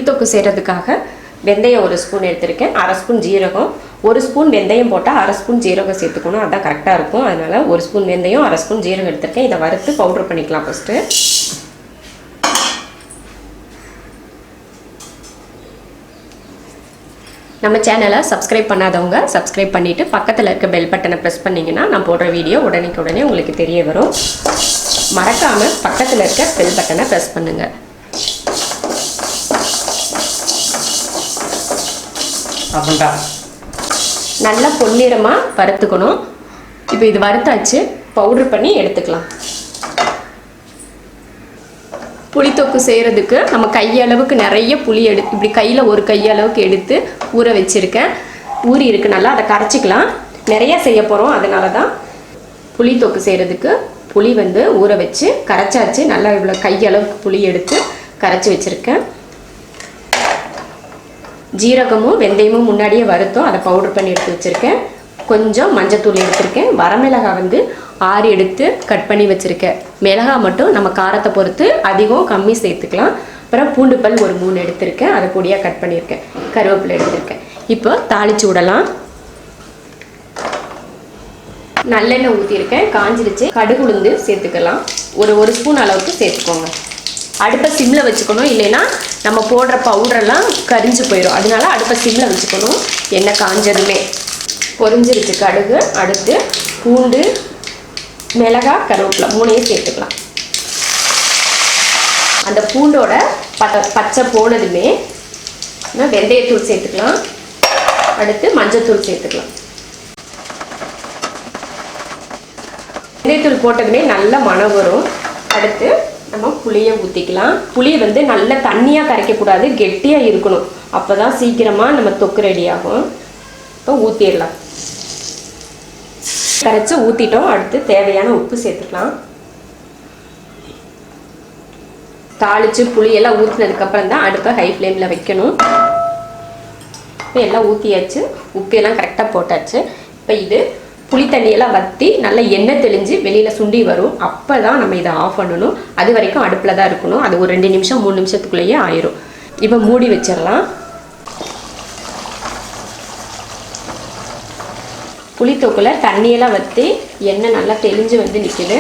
புளித்தொக்கு செய்கிறதுக்காக வெந்தயம் 1 ஸ்பூன் எடுத்திருக்கேன், 1/2 ஸ்பூன் ஜீரகம். 1 ஸ்பூன் வெந்தயம் போட்டால் 1/2 ஸ்பூன் ஜீரகம் சேர்த்துக்கணும், அதுதான் கரெக்டாக இருக்கும். அதனால் 1 ஸ்பூன் வெந்தயம் 1/2 ஸ்பூன் ஜீரகம் எடுத்திருக்கேன். இதை வறுத்து பவுட்ரு பண்ணிக்கலாம். ஃபஸ்ட்டு நம்ம சேனலை சப்ஸ்கிரைப் பண்ணாதவங்க சப்ஸ்கிரைப் பண்ணிவிட்டு பக்கத்தில் இருக்க பெல் பட்டனை ப்ரெஸ் பண்ணிங்கன்னா நான் போடுற வீடியோ உடனே உங்களுக்கு தெரிய வரும். மறக்காமல் பக்கத்தில் இருக்க பெல் பட்டனை ப்ரெஸ் பண்ணுங்கள். நல்லா பொன்னிறமாக வறுத்துக்கணும். இப்போ இது வறுத்தாச்சு, பவுட்ரு பண்ணி எடுத்துக்கலாம். புளித்தொக்கு செய்கிறதுக்கு நம்ம கையளவுக்கு நிறைய புளி இப்படி கையில் ஒரு கையளவுக்கு எடுத்து ஊற வச்சுருக்கேன். ஊறி இருக்குது நல்லா, அதை கரைச்சிக்கலாம். நிறையா செய்ய போகிறோம், அதனால தான் புளித்தொக்கு செய்கிறதுக்கு புளி ஊற வச்சு கரைச்சாச்சு. நல்லா இவ்வளோ கையளவுக்கு புளி எடுத்து கரைச்சி வச்சுருக்கேன். ஜீரகமும் வெந்தயமும் முன்னாடியே வறுத்தோம், அதை பவுடர் பண்ணி எடுத்து வச்சுருக்கேன். கொஞ்சம் மஞ்சத்தூள் எடுத்திருக்கேன். வரமிளகாய் 6 எடுத்து கட் பண்ணி வச்சுருக்கேன். மிளகாய் மட்டும் நம்ம காரத்தை பொறுத்து அதிகம் கம்மி சேர்த்துக்கலாம். அப்புறம் பூண்டு பல் ஒரு 3 எடுத்திருக்கேன், அதை பொடியாக கட் பண்ணியிருக்கேன். கருவேப்பிலை எடுத்திருக்கேன். இப்போ தாளித்து விடலாம். நல்லெண்ணெய் ஊற்றிருக்கேன், காஞ்சிருச்சு. கடுகு உளுந்து சேர்த்துக்கலாம். ஒரு ஸ்பூன் அளவுக்கு சேர்த்துக்கோங்க. அடுப்பை சிம்மில் வச்சுக்கணும், இல்லைன்னா நம்ம போடுற பவுடரெல்லாம் கரிஞ்சு போயிடும். அதனால அடுப்பை சிம்மில் வச்சுக்கணும். எண்ணெய் காஞ்சதுமே பொரிஞ்சிருச்சு கடுகு. அடுத்து பூண்டு, மிளகாய், கருவேப்பிலை 3ஐயும் சேர்த்துக்கலாம். அந்த பூண்டோட பச்சை போனதுமே வெந்தயத்தூள் சேர்த்துக்கலாம். அடுத்து மஞ்சத்தூள் சேர்த்துக்கலாம். வெந்தயத்தூள் போட்டதுமே நல்ல மணம் வரும். அடுத்து நம்ம புளியை ஊற்றிக்கலாம். புளியை நல்ல தண்ணியாக கரைக்கக்கூடாது, கெட்டியாக இருக்கணும். அப்போ தான் சீக்கிரமாக நம்ம தொக்கு ரெடி ஆகும். இப்போ ஊற்றிடலாம். கரைச்சி ஊற்றிட்டோம். அடுத்து தேவையான உப்பு சேர்த்துக்கலாம். தாளித்து புளியெல்லாம் ஊற்றினதுக்கப்புறம் தான் அடுப்பை ஹை ஃப்ளேமில் வைக்கணும். இப்போ எல்லாம் ஊற்றியாச்சு, உப்பெல்லாம் கரெக்டாக போட்டாச்சு. இப்போ இது புளி தண்ணியெல்லாம் வற்றி நல்லா எண்ணெய் தெளிஞ்சு வெளியில் சுண்டி வரும். அப்போ தான் நம்ம இதை ஆஃப் பண்ணணும். அது வரைக்கும் அடுப்பில் தான் இருக்கணும். அது ஒரு 2 நிமிஷம் 3 நிமிஷத்துக்குள்ளேயே ஆயிரும். இப்போ மூடி வச்சிடலாம். புளித்தொக்குல தண்ணியெல்லாம் வற்றி எண்ணெய் நல்லா தெளிஞ்சு நிற்கிது.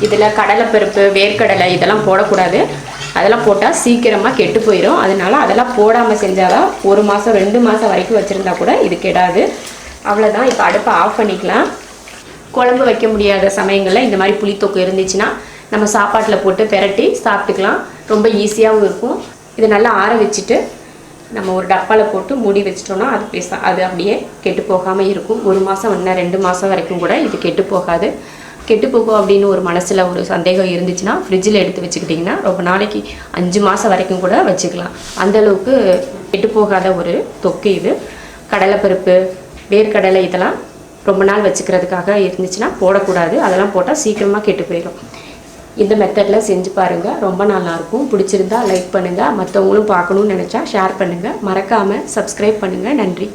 இதில் கடலைப்பருப்பு, வேர்க்கடலை இதெல்லாம் போடக்கூடாது. அதெல்லாம் போட்டால் சீக்கிரமாக கெட்டு போயிடும். அதனால அதெல்லாம் போடாமல் செஞ்சாதான் 1 மாதம் 2 மாதம் வரைக்கும் வச்சுருந்தா கூட இது கெடாது. அவ்வளோதான். இப்போ அடுப்பை ஆஃப் பண்ணிக்கலாம். குழம்பு வைக்க முடியாத சமயங்களில் இந்த மாதிரி புளித்தொக்கு இருந்துச்சுன்னா நம்ம சாப்பாட்டில் போட்டு பெரட்டி சாப்பிட்டுக்கலாம். ரொம்ப ஈஸியாகவும் இருக்கும். இதை நல்லா ஆற வச்சுட்டு நம்ம ஒரு டப்பாவில் போட்டு மூடி வச்சிட்டோன்னா அது அப்படியே கெட்டு போகாமல் இருக்கும். 1 மாதம் 2 மாதம் வரைக்கும் கூட இது கெட்டு போகாது. கெட்டு போகும் அப்படின்னு ஒரு மனசில் ஒரு சந்தேகம் இருந்துச்சுன்னா ஃப்ரிட்ஜில் எடுத்து வச்சுக்கிட்டிங்கன்னா ரொம்ப நாளைக்கு 5 மாதம் வரைக்கும் கூட வச்சுக்கலாம். அந்தளவுக்கு கெட்டு போகாத ஒரு தொக்கு இது. கடலைப்பருப்பு, வேர்க்கடலை இதெல்லாம் ரொம்ப நாள் வச்சுக்கிறதுக்காக இருந்துச்சுன்னா போடக்கூடாது. அதெல்லாம் போட்டால் சீக்கிரமாக கெட்டு போயிடும். இந்த மெத்தடில் செஞ்சு பாருங்கள், ரொம்ப நல்லாயிருக்கும். பிடிச்சிருந்தா லைக் பண்ணுங்கள். மற்றவங்களும் பார்க்கணுன்னு நினச்சா ஷேர் பண்ணுங்கள். மறக்காமல் சப்ஸ்கிரைப் பண்ணுங்கள். நன்றி.